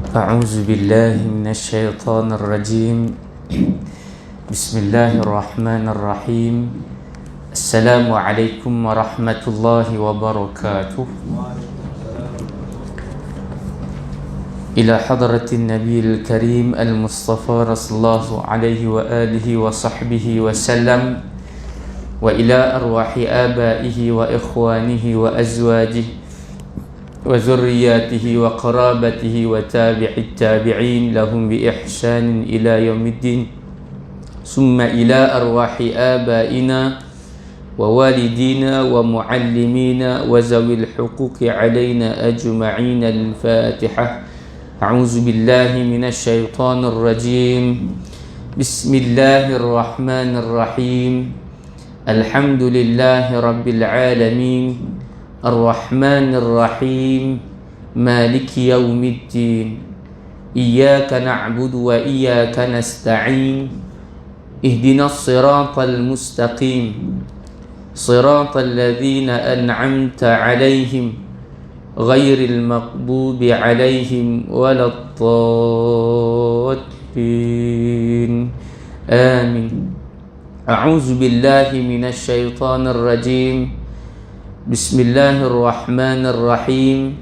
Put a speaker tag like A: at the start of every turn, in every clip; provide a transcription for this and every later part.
A: أعوذ بالله من الشيطان الرجيم. بسم الله الرحمن الرحيم. السلام عليكم ورحمة الله وبركاته. إلى حضرة النبي الكريم المصطفى رسول الله عليه وآله وصحبه وسلم، وإلى أرواح آبائه وإخوانه وأزواجه وذرياته وقرابته وتابع التابعين لهم بإحسان إلى يوم الدين، ثم إلى أرواح آبائنا ووالدينا ومعلمينا وذوي الحقوق علينا أجمعين. الفاتحة. أعوذ بالله من الشيطان الرجيم. بسم الله الرحمن الرحيم. الحمد لله رب العالمين، الرحمن الرحيم، مالك يوم الدين، إياك نعبد وإياك نستعين، اهدنا الصراط المستقيم، صراط الذين أنعمت عليهم غير المغضوب عليهم ولا الضالين، آمين. أعوذ بالله من الشيطان الرجيم. بسم الله الرحمن الرحيم.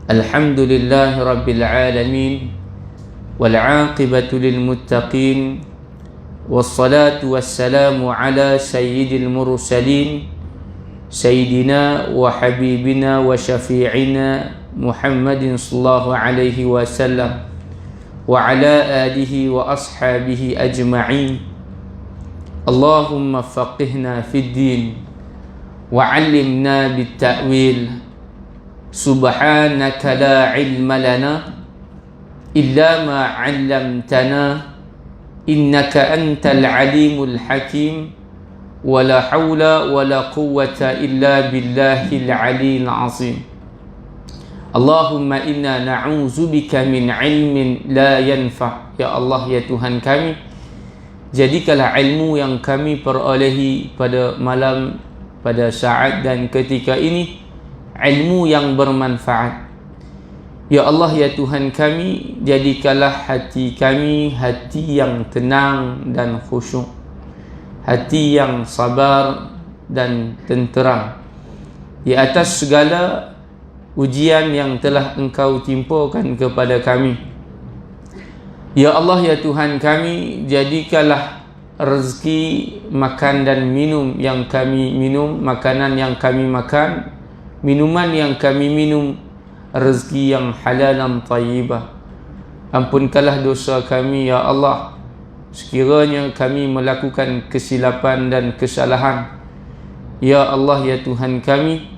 A: الحمد لله رب العالمين، والعاقبة للمتقين، والصلاة والسلام على سيد المرسلين، سيدنا وحبيبنا وشفيعنا محمد صلى الله عليه وسلم، وعلى آله وأصحابه أجمعين. اللهم فقهنا في الدين وعلمنا بالتأويل. سبحانك لا علم لنا إلا ما علمتنا، إنك أنت العليم الحكيم، ولا حول ولا قوة إلا بالله العلي العظيم. اللهم إنا نعوذ بك من علم لا ينفع. Ya Allah, ya Tuhan kami, jadikanlah ilmu yang kami perolehi pada malam, pada saat dan ketika ini ilmu yang bermanfaat. Ya Allah, ya Tuhan kami, jadikanlah hati kami hati yang tenang dan khusyuk, hati yang sabar dan tenteram di atas segala ujian yang telah Engkau timpakan kepada kami. Ya Allah, ya Tuhan kami, jadikanlah rezeki makan dan minum yang kami minum, makanan yang kami makan, minuman yang kami minum, rezeki yang halalan tayyibah. Ampunkanlah dosa kami, ya Allah. Sekiranya kami melakukan kesilapan dan kesalahan, ya Allah, ya Tuhan kami,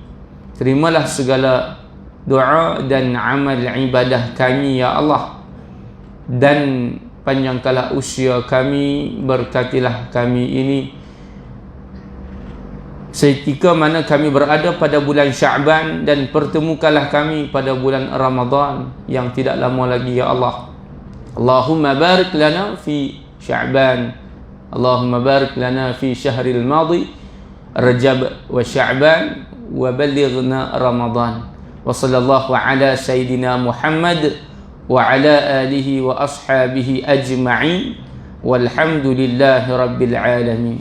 A: terimalah segala doa dan amal ibadah kami, ya Allah. Dan panjangkanlah usia kami, berkatilah kami ini seketika mana kami berada pada bulan Sya'ban, dan pertemukanlah kami pada bulan Ramadan yang tidak lama lagi, ya Allah. Allahumma barik lana fi Sya'ban, Allahumma barik lana fi syahril madi Rajab wa Sya'ban, wa balighna Ramadan. Wa sallallahu ala sayyidina Muhammad wa ala alihi wa ashabihi ajma'in, walhamdulillahi rabbil alamin.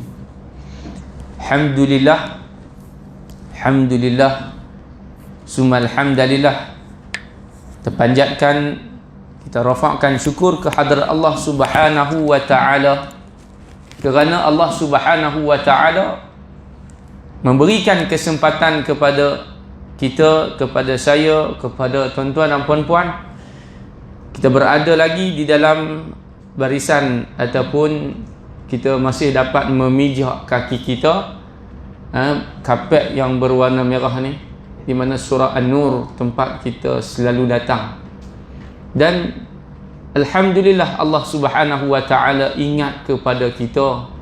A: Alhamdulillah, alhamdulillah, summa alhamdulillah. Kita panjatkan, kita rafa'kan syukur ke hadrat Allah Subhanahu wa ta'ala, kerana Allah Subhanahu wa ta'ala memberikan kesempatan kepada kita, kepada saya, kepada tuan-tuan dan puan-puan, kita berada lagi di dalam barisan, ataupun kita masih dapat memijak kaki kita kapet yang berwarna merah ni, di mana surah An-Nur tempat kita selalu datang. Dan alhamdulillah, Allah Subhanahu wa ta'ala ingat kepada kita.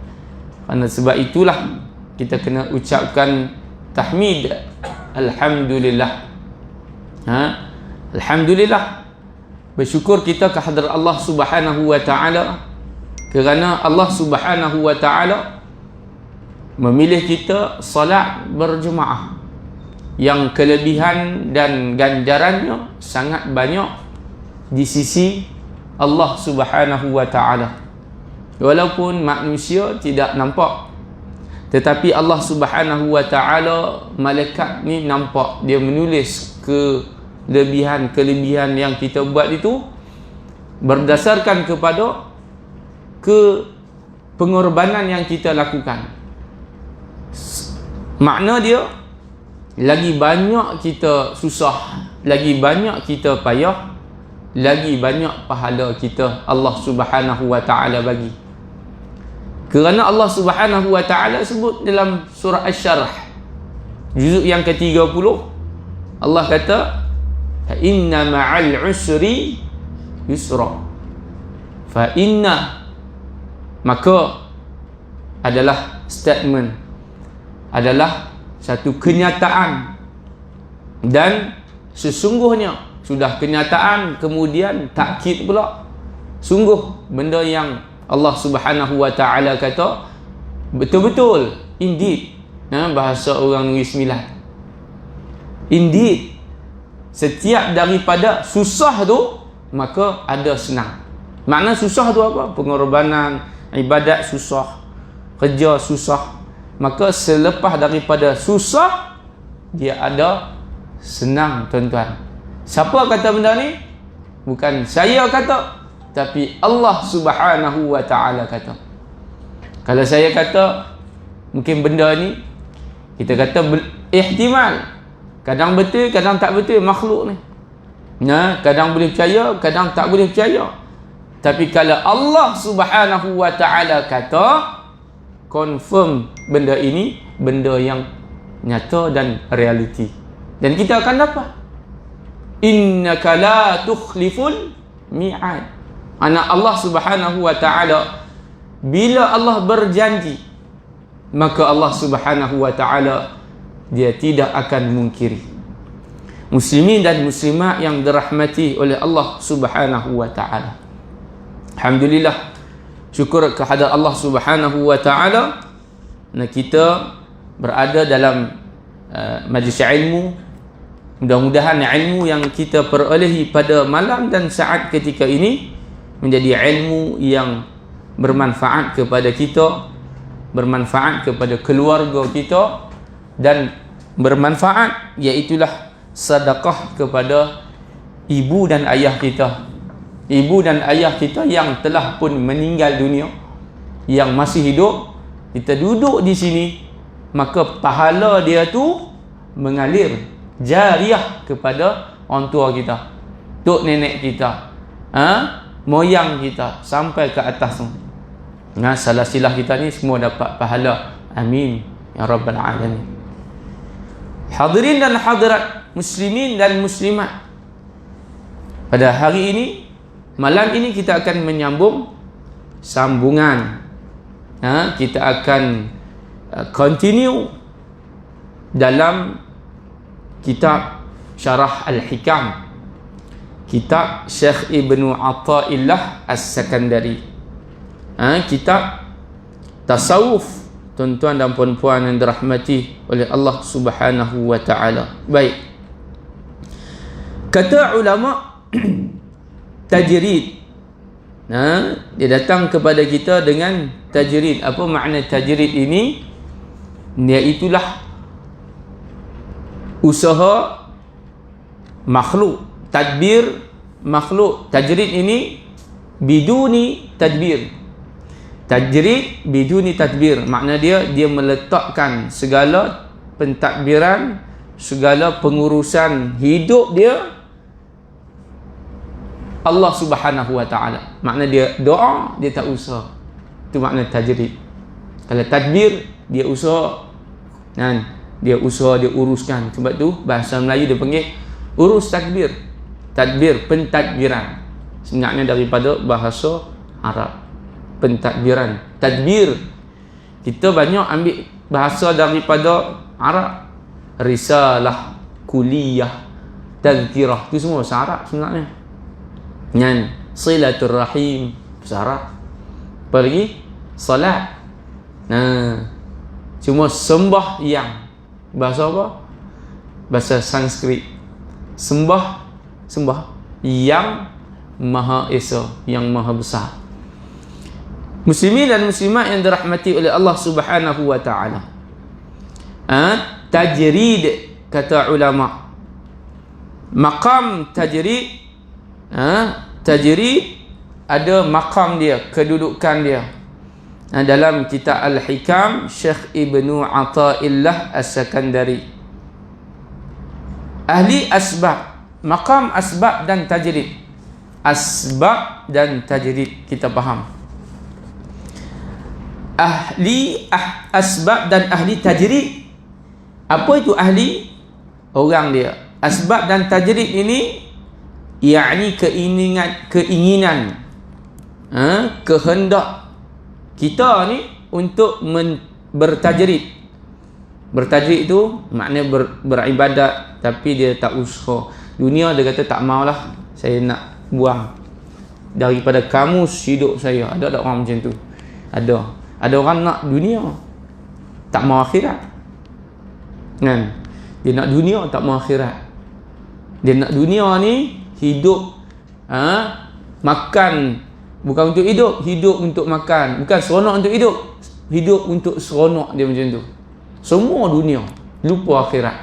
A: Kerana sebab itulah kita kena ucapkan tahmid, alhamdulillah. Alhamdulillah, bersyukur kita ke hadrat Allah Subhanahu wa ta'ala, kerana Allah Subhanahu wa ta'ala memilih kita salat berjemaah, yang kelebihan dan ganjarannya sangat banyak di sisi Allah Subhanahu wa ta'ala. Walaupun manusia tidak nampak, tetapi Allah Subhanahu wa ta'ala, malaikat ni nampak. Dia menulis kelebihan yang kita buat itu berdasarkan kepada pengorbanan yang kita lakukan. Makna dia, lagi banyak kita susah, lagi banyak kita payah, lagi banyak pahala kita Allah Subhanahu wa ta'ala bagi. Kerana Allah Subhanahu wa ta'ala sebut dalam surah Asy-Syarh juzuk yang ke-30, Allah kata, inna ma'al usri yusra. Fa inna, maka adalah statement, adalah satu kenyataan, dan sesungguhnya, sudah kenyataan kemudian takkid pula, sungguh benda yang Allah Subhanahu wa ta'ala kata betul-betul, indeed, bahasa orang Negeri Sembilan, indeed, setiap daripada susah tu maka ada senang. Makna susah tu apa? Pengorbanan, ibadat susah, kerja susah, maka selepas daripada susah dia ada senang, tuan-tuan. Siapa kata benda ni? Bukan saya kata, tapi Allah Subhanahu wa ta'ala kata. Kalau saya kata mungkin benda ni, kita kata ihtimal, kadang betul, kadang tak betul, makhluk ni. Kadang boleh percaya, kadang tak boleh percaya. Tapi kalau Allah Subhanahu wa ta'ala kata, confirm benda ini benda yang nyata dan realiti, dan kita akan dapat. Innaka la tukhliful mi'ad. Anak Allah Subhanahu wa ta'ala, bila Allah berjanji, maka Allah Subhanahu wa ta'ala dia tidak akan mungkiri. Muslimin dan muslimat yang dirahmati oleh Allah Subhanahu wa ta'ala, alhamdulillah, syukur kehadrat Allah Subhanahu wa ta'ala, kita berada dalam majlis ilmu. Mudah-mudahan ilmu yang kita perolehi pada malam dan saat ketika ini menjadi ilmu yang bermanfaat kepada kita, bermanfaat kepada keluarga kita, dan bermanfaat, iaitulah sedekah kepada ibu dan ayah kita. Ibu dan ayah kita yang telah pun meninggal dunia, yang masih hidup, kita duduk di sini, maka pahala dia tu mengalir jariah kepada orang tua kita, tok nenek kita, moyang kita sampai ke atas tu. Salah silah kita ni semua dapat pahala. Amin ya rabbal alamin. Hadirin dan hadirat, muslimin dan muslimat, pada hari ini, malam ini kita akan menyambung sambungan. Kita akan continue dalam kitab Syarah Al-Hikam, kitab Syekh Ibnu Athaillah As-Sakandari, kitab tasawuf, tuan-tuan dan puan-puan yang dirahmati oleh Allah Subhanahu wa ta'ala. Baik, kata ulama tajrid, dia datang kepada kita dengan tajrid. Apa makna tajrid ini? Iaitulah usaha makhluk, tadbir makhluk. Tajrid ini biduni tadbir. Tajrid biduni tadbir, makna dia meletakkan segala pentadbiran, segala pengurusan hidup dia Allah Subhanahu wa ta'ala. Makna dia doa, dia tak usaha. Itu makna tajrid. Kalau tadbir, dia usaha, dia usaha, dia uruskan. Sebab tu bahasa Melayu dia panggil urus tadbir. Tadbir, pentadbiran, sebenarnya daripada bahasa Arab, pentadbiran, tadbir. Kita banyak ambil bahasa daripada Arab. Risalah, kuliah, tazkirah, itu semua bahasa Arab sebenarnya. Silatul rahim, bahasa Arab. Apa lagi? Salat. Cuma sembah yang, bahasa apa? Bahasa Sanskrit. Sembah yang Maha Esa, yang Maha Besar. Muslimin dan muslimat yang dirahmati oleh Allah Subhanahu wa taala. Tajrid, kata ulama. Maqam tajrid, tajrid ada maqam dia, kedudukan dia. Dalam kitab Al-Hikam, Syekh Ibnu Athaillah As-Sakandari, ahli asbab, maqam asbab dan tajrid. Asbab dan tajrid kita faham. Ahli asbab dan ahli tajrid. Apa itu ahli? Orang dia. Asbab dan tajrid ini yakni keinginan, kehendak kita ni untuk bertajrid. Bertajrid itu maknanya beribadat, tapi dia tak usaha. Dunia dia kata tak maulah, saya nak buang daripada kamus hidup saya. Ada tak orang macam tu? Ada orang nak dunia, tak mau akhirat. Kan? Dia nak dunia, tak mau akhirat. Dia nak dunia ni hidup, makan bukan untuk hidup, hidup untuk makan. Bukan seronok untuk hidup, hidup untuk seronok. Dia macam tu. Semua dunia, lupa akhirat.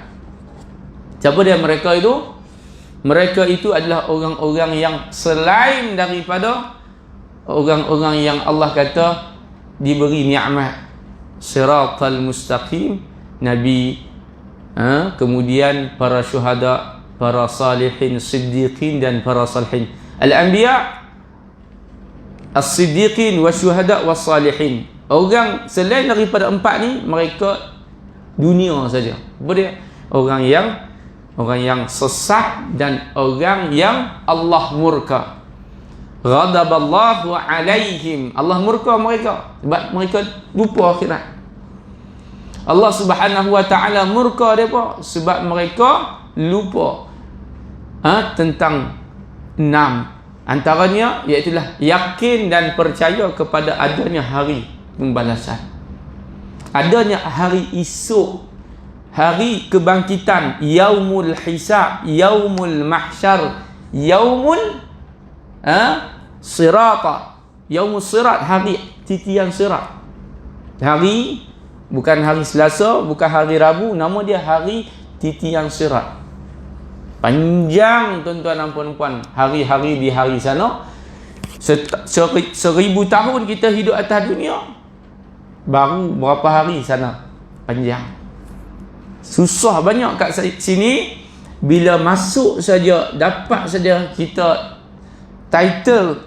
A: Siapa dia mereka itu? Mereka itu adalah orang-orang yang selain daripada orang-orang yang Allah kata diberi nikmat siratal mustaqim, Nabi, kemudian para syuhada, para salihin, siddiqin dan para salihin. Al-anbiya, as-siddiqin, wasyuhada, was-salihin. Orang selain daripada empat ni, mereka dunia saja. Apa dia? Orang yang sesat dan orang yang Allah murka. Ghadaballahu alaihim. Allah murka mereka sebab mereka lupa akhirat. Allah Subhanahu wa taala murka mereka sebab mereka lupa tentang 6. Antaranya iaitulah yakin dan percaya kepada adanya hari pembalasan, adanya hari esok, hari kebangkitan, yaumul hisab, yaumul mahsyar, yaumul sirata, yaumul sirat, hari titian sirat. Hari bukan hari Selasa, bukan hari Rabu, nama dia hari titian sirat. Panjang tuan-tuan dan puan-puan hari-hari di hari sana. 1000 tahun kita hidup atas dunia, baru berapa hari sana. Panjang, susah banyak kat sini. Bila masuk saja, dapat saja kita title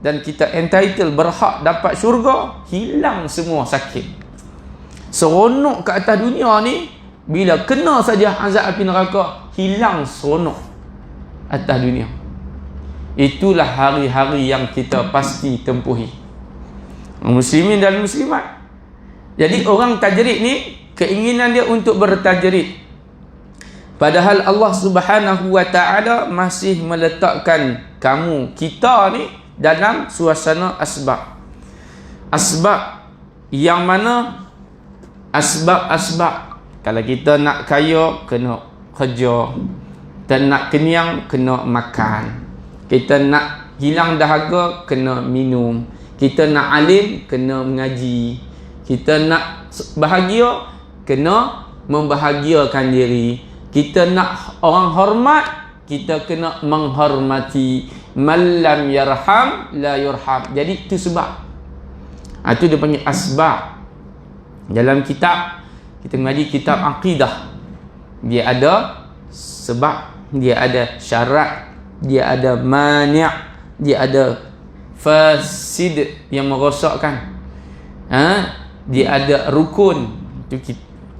A: dan kita entitled, berhak dapat syurga, hilang semua sakit. Seronok kat atas dunia ni, bila kena saja azab api neraka, hilang seronok atas dunia. Itulah hari-hari yang kita pasti tempuhi, muslimin dan muslimat. Jadi orang tajrid ni, keinginan dia untuk bertajrid, padahal Allah Subhanahu wa taala masih meletakkan kita ni dalam suasana asbab. Asbab yang mana? Asbab. Kalau kita nak kaya, kena kerja. Kita nak kenyang, kena makan. Kita nak hilang dahaga, kena minum. Kita nak alim, kena mengaji. Kita nak bahagia, kena membahagiakan diri. Kita nak orang hormat, kita kena menghormati. Man lam yarham la yurham. Jadi itu sebab. Itu dia panggil asbab. Dalam kitab, kita mengaji kitab akidah, dia ada sebab, dia ada syarat, dia ada mani', dia ada fasid yang merosakkan, dia ada rukun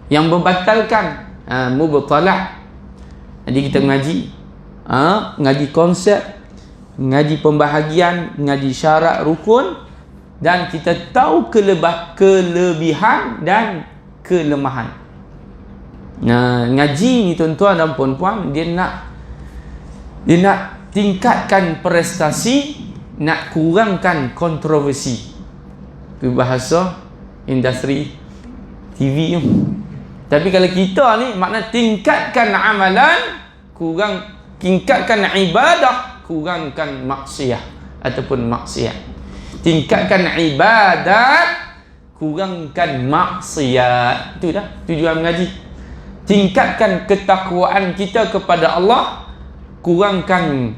A: yang membatalkan, mubtalah. Jadi kita mengaji konsep, mengaji pembahagian, mengaji syarat, rukun, dan kita tahu kelebihan dan kelemahan. Ngaji ni tuan-tuan dan puan-puan, dia nak tingkatkan prestasi, nak kurangkan kontroversi. Itu bahasa industri TV tu. Tapi kalau kita ni, makna tingkatkan amalan, tingkatkan ibadah, kurangkan maksiat ataupun maksiat. Tingkatkan ibadat, kurangkan maksiat. Itu dah tujuan mengaji. Tingkatkan ketakwaan kita kepada Allah, kurangkan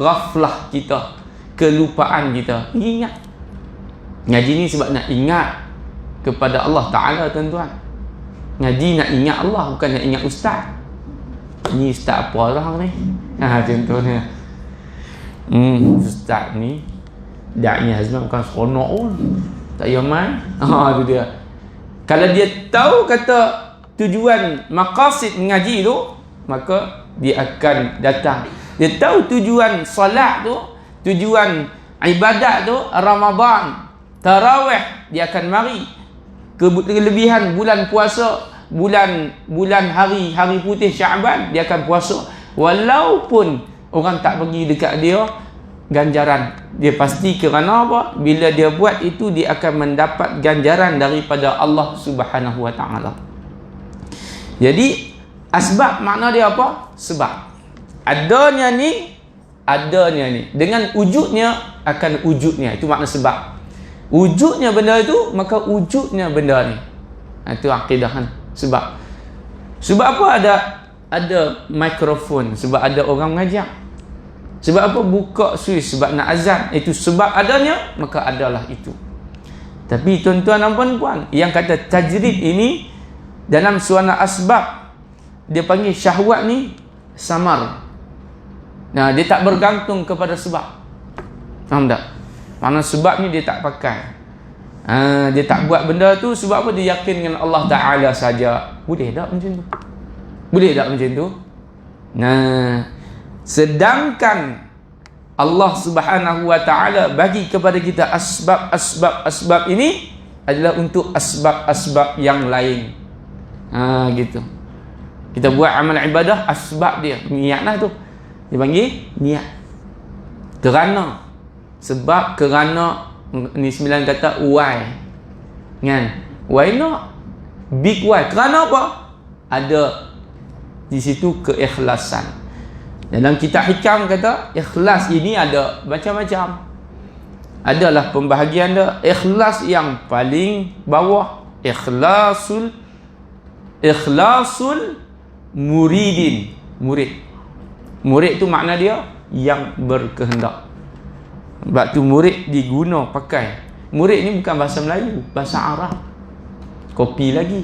A: ghaflah kita, kelupaan kita. Ingat. Ngaji ni sebab nak ingat kepada Allah Ta'ala, tuan-tuan. Ngaji nak ingat Allah, bukan nak ingat ustaz. Ni ustaz apa orang ni? Contohnya ustaz ni Da'i Azman bukan seronok pun, tak payah main. Itu dia. Kalau dia tahu kata tujuan maqasid mengaji tu, maka dia akan datang. Dia tahu tujuan solat tu, tujuan ibadat tu, Ramadan, tarawih, dia akan mari. Kelebihan bulan puasa, bulan hari putih Syaban, dia akan puasa. Walaupun orang tak pergi dekat dia, ganjaran dia pasti. Kerana apa? Bila dia buat itu, dia akan mendapat ganjaran daripada Allah Subhanahu Wa Ta'ala. Jadi asbab makna dia apa? Sebab. Adanya ni dengan wujudnya akan wujudnya. Itu makna sebab. Wujudnya benda itu, maka wujudnya benda ni. Itu akidah kan. Sebab apa ada mikrofon? Sebab ada orang mengajar. Sebab apa buka suis? Sebab nak azan. Itu sebab adanya, maka adalah itu. Tapi tuan-tuan dan puan-puan, yang kata tajrid ini dalam suara asbab, dia panggil syahwat ni samar. Nah, dia tak bergantung kepada sebab. Faham tak? Mana sebab ni dia tak pakai. Dia tak buat benda tu sebab apa? Dia yakin dengan Allah Ta'ala saja. Boleh tak macam tu? Boleh tak macam tu? Nah, sedangkan Allah Subhanahu Wa Ta'ala bagi kepada kita asbab ini adalah untuk asbab-asbab yang lain. Gitu. Kita buat amal ibadah, asbab dia, niatlah tu. Dia panggil niat. Kerana, sebab, kerana, ni 9 kata why. Kan? Why not? Big why. Kerana apa? Ada di situ keikhlasan. Dalam kitab hikam kata, ikhlas ini ada macam-macam. Adalah pembahagian dia. Ikhlas yang paling bawah, ikhlasul murid. Murid tu makna dia yang berkehendak. Sebab tu murid diguna pakai. Murid ni bukan bahasa Melayu, bahasa Arab. Kopi lagi.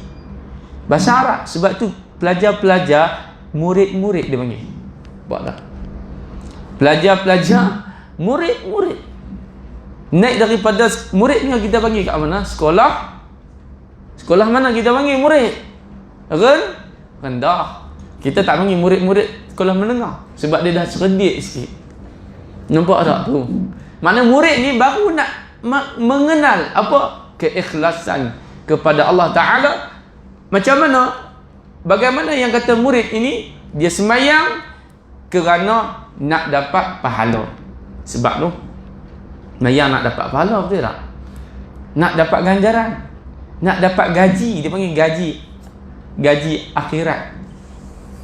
A: Bahasa Arab. Sebab tu pelajar-pelajar, murid-murid dia panggil. Buat tak? Pelajar-pelajar, murid-murid. Naik daripada murid ni kita panggil kat mana? Sekolah. Sekolah mana kita panggil murid? Rendah. Kita tak panggil murid-murid sekolah menengah. Sebab dia dah cerdik sikit. Nampak tak tu? Mana murid ni baru nak mengenal apa? Keikhlasan kepada Allah Ta'ala. Macam mana? Bagaimana yang kata murid ini, dia semayang kerana nak dapat pahala. Sebab tu semayang nak dapat pahala, betul tak? Nak dapat ganjaran, nak dapat gaji. Dia panggil gaji akhirat.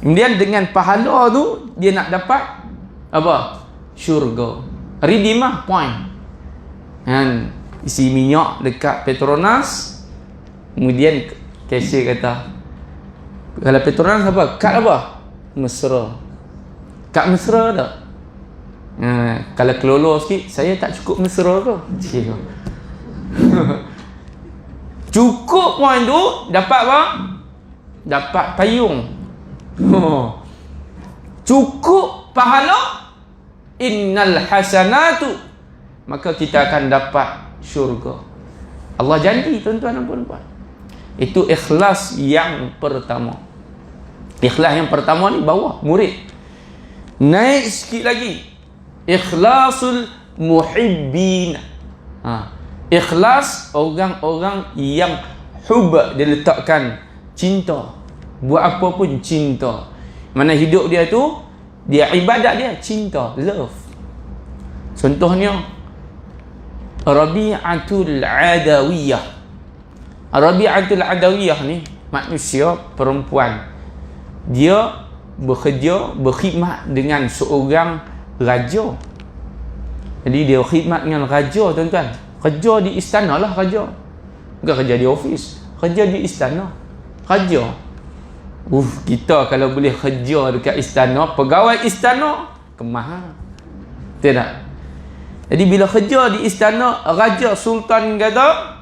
A: Kemudian dengan pahala tu, dia nak dapat apa? Syurga. Redeemah point. Dan isi minyak dekat Petronas. Kemudian cashier kata, kalau Petronas apa? Kad apa? Mesra. Kad mesra tak? Kalau kelolo sikit, saya tak cukup mesra tu. Cukup point tu, dapat apa? Dapat payung. Cukup pahala, innal hasanatu, maka kita akan dapat syurga. Allah janji, tuan-tuan dan puan-puan. Itu ikhlas yang pertama. Ikhlas yang pertama ni bawah, murid. Naik sikit lagi, ikhlasul muhibbin. Ikhlas orang-orang yang hub, dia letakkan cinta. Buat apa pun cinta. Mana hidup dia tu, dia ibadat dia cinta, love. Contohnya Rabi'atul Adawiyah. Rabi'atul Adawiyah ni manusia perempuan. Dia bekerja, berkhidmat dengan seorang raja. Jadi dia khidmat dengan raja, tuan-tuan. Kerja di istana lah raja. Bukan kerja di ofis, kerja di istana. Raja. Kita kalau boleh kerja dekat istana, pegawai istana, kemah. Betul tak? Jadi bila kerja di istana, raja sultan kata,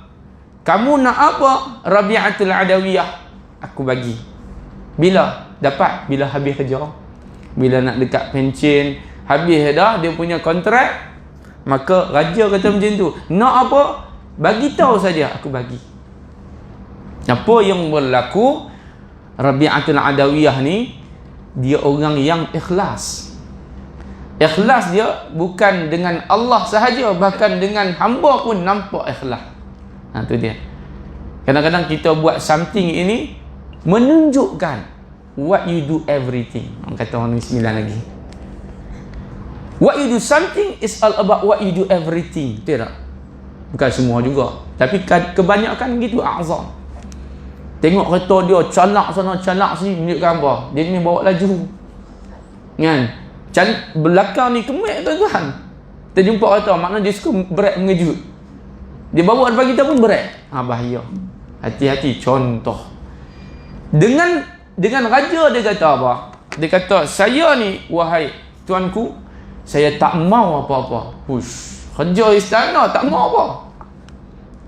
A: kamu nak apa? Rabi'atul Adawiyah. Aku bagi. Bila? Dapat. Bila habis kerja. Bila nak dekat pencen, habis dah dia punya kontrak, maka raja kata macam tu, nak apa? Bagi tahu saja, aku bagi. Apa yang berlaku? Rabi'atul Adawiyah ni, dia orang yang ikhlas. Ikhlas dia bukan dengan Allah sahaja, bahkan dengan hamba pun nampak ikhlas. Tu dia. Kadang-kadang kita buat something ini menunjukkan what you do everything. Orang kata orang ni 9 lagi. What you do something is all about what you do everything. Betul tak? Bukan semua juga, tapi kebanyakan gitu. Azam. Tengok kereta dia calak sana calak sini, tunjukkan apa? Dia ni bawa laju. Kan? Belakang ni kemek, tuan-tuan. Kita jumpa kereta, maknanya dia suka brake mengejut. Dia bawa depan kita pun brake. Bahaya. Hati-hati. Contoh. Dengan raja dia kata apa? Dia kata, saya ni, wahai tuanku, saya tak mau apa-apa. Kerja istana tak mau apa.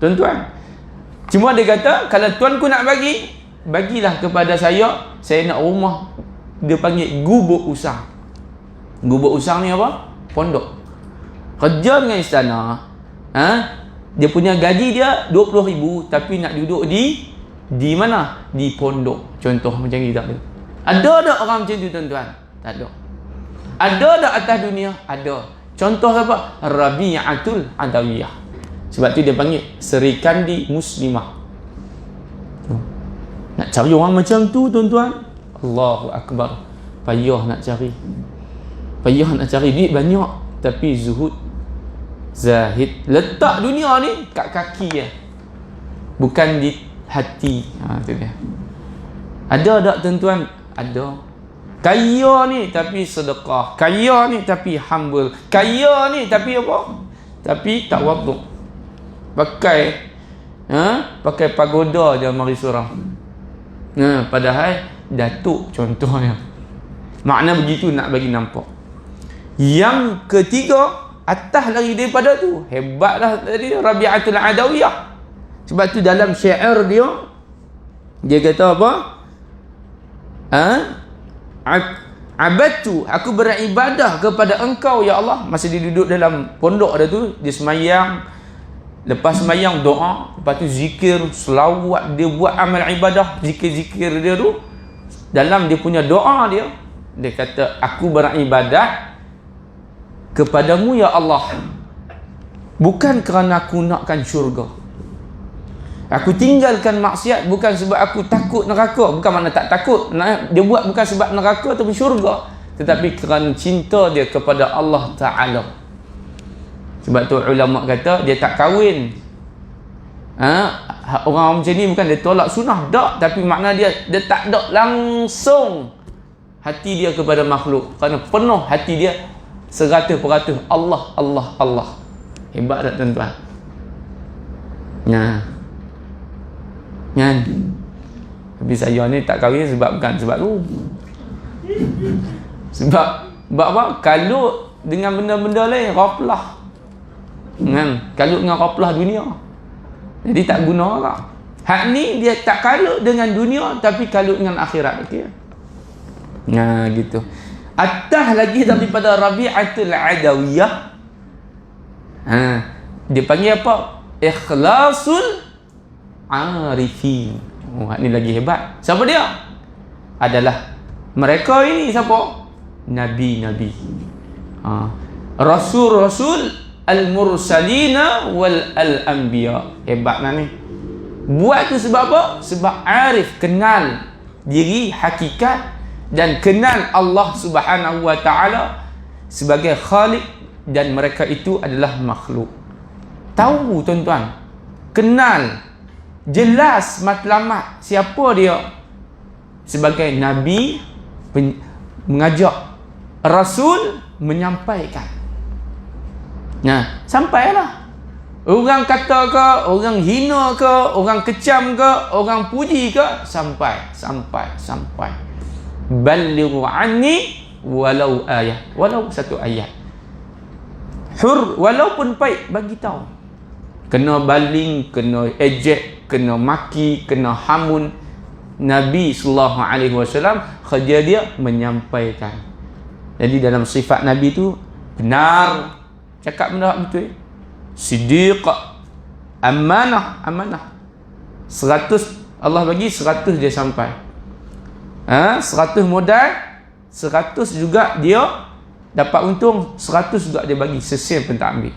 A: Tuan-tuan. Cuma dia kata, kalau tuanku nak bagi, bagilah kepada saya nak rumah. Dia panggil gubuk usang. Gubuk usang ni apa? Pondok. Kerja dengan istana. Dia punya gaji dia 20,000, tapi nak duduk di mana? Di pondok. Contoh macam ni tak ada. Ada tak orang macam tu, tuan-tuan? Tak ada. Ada tak atas dunia? Ada. Contoh apa? Rabi'atul Adawiyah. Sebab tu dia panggil Sri Kandi Muslimah. Nak cari orang macam tu, tuan-tuan, Allahu Akbar. Payah nak cari. Payah nak cari. Duit banyak, tapi zuhud, zahid. Letak dunia ni kat kaki ya, bukan di hati. Tu dia. Ada tak, tuan-tuan? Ada. Kaya ni tapi sedekah. Kaya ni tapi humble. Kaya ni tapi apa? Tapi tak waduk. Pakai pagoda je mari surau. Padahal datuk contohnya. Makna begitu nak bagi nampak. Yang ketiga, atas lagi daripada tu, hebatlah tadi Rabi'atul Adawiyah. Sebab tu dalam syair dia kata apa? Abadtu, aku beribadah kepada engkau ya Allah. Masa dia duduk dalam pondok ada tu, dia semayang. Lepas semayang doa, lepas tu zikir, selawat, dia buat amal ibadah, zikir-zikir dia tu. Dalam dia punya doa dia kata, aku beribadah kepadamu ya Allah, bukan kerana aku nakkan syurga. Aku tinggalkan maksiat bukan sebab aku takut neraka. Bukan makna tak takut, dia buat bukan sebab neraka ataupun syurga, tetapi kerana cinta dia kepada Allah Ta'ala. Sebab tu ulama kata dia tak kahwin. Orang macam ni bukan dia tolak sunnah, tak, tapi makna dia tak ada langsung hati dia kepada makhluk, kerana penuh hati dia 100% Allah, Allah, Allah. Hebat tak, tuan-tuan? Kan? Tapi saya ni tak kahwin bukan sebab tu. Sebab apa? Kalau dengan benda-benda lain, ghaflah. Kalut dengan ghaflah dunia, jadi tak guna lah. Hak ni dia tak kalut dengan dunia, tapi kalut dengan akhirat. Okay? Gitu. Atas lagi daripada Rabi'atul Adawiyah, dia panggil apa? Ikhlasul Arifin. Hak ni lagi hebat. Siapa dia? Adalah mereka ini siapa? Nabi-nabi, Rasul-Rasul, Al-Mursalina wal-Anbiya. Hebatlah ni. Buat tu sebab apa? Sebab arif, kenal diri hakikat dan kenal Allah Subhanahu wa Ta'ala sebagai Khaliq, dan mereka itu adalah makhluk. Tahu, tuan-tuan, kenal jelas matlamat siapa dia sebagai Nabi, mengajak Rasul, menyampaikan. Nah, sampailah. Orang kata ke, orang hina ke, orang kecam ke, orang puji ke, sampai. Balighu anni walau ayat, walau satu ayat. Walaupun baik, bagi tahu. Kena baling, kena ejek, kena maki, kena hamun. Nabi sallallahu alaihi wasallam kerja dia menyampaikan. Jadi dalam sifat Nabi tu benar, cakap benda betul. Siddiq, amanah. 100 Allah bagi, 100 dia sampai. 100 modal, 100 juga dia dapat untung, 100 juga dia bagi, sesen pun tak ambil.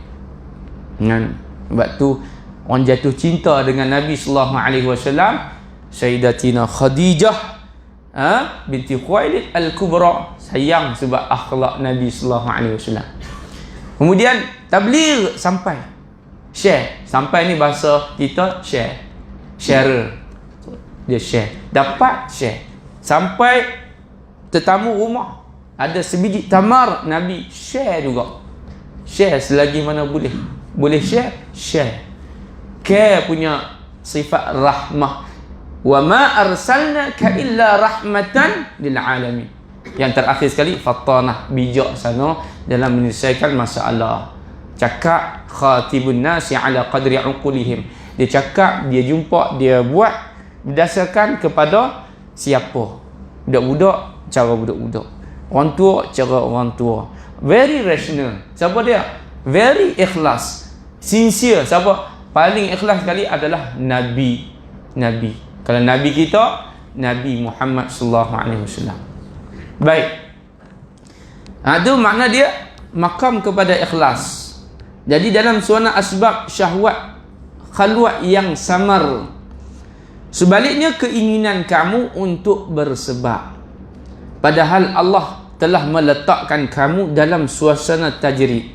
A: Sebab tu orang jatuh cinta dengan Nabi sallallahu alaihi wasallam. Sayyidatina Khadijah binti Khuwailid Al-Kubra sayang sebab akhlak Nabi sallallahu alaihi wasallam. Kemudian tabligh, sampai. Share. Sampai ni bahasa kita share. Share. Dia share. Dapat share. Sampai tetamu rumah, ada sebiji tamar, Nabi share juga. Share selagi mana boleh. Boleh share, share. Care punya sifat rahmah. Wa ma arsalnaka illa rahmatan lil alamin. Yang terakhir sekali, fatanah, bijak sana dalam menyelesaikan masalah. Cakap khatibun nasi ala qadri uqulihim. Dia cakap, dia jumpa, dia buat berdasarkan kepada siapa. Budak-budak, cara budak-budak. Orang tua, cara orang tua. Very rational. Siapa dia? Very ikhlas. Sincere. Siapa? Paling ikhlas sekali adalah Nabi. Kalau Nabi kita, Nabi Muhammad sallallahu alaihi wasallam. Baik. Itu makna dia makam kepada ikhlas. Jadi dalam suana asbab syahwat khalwat yang samar. Sebaliknya keinginan kamu untuk bersebab. Padahal Allah telah meletakkan kamu dalam suasana tajrid.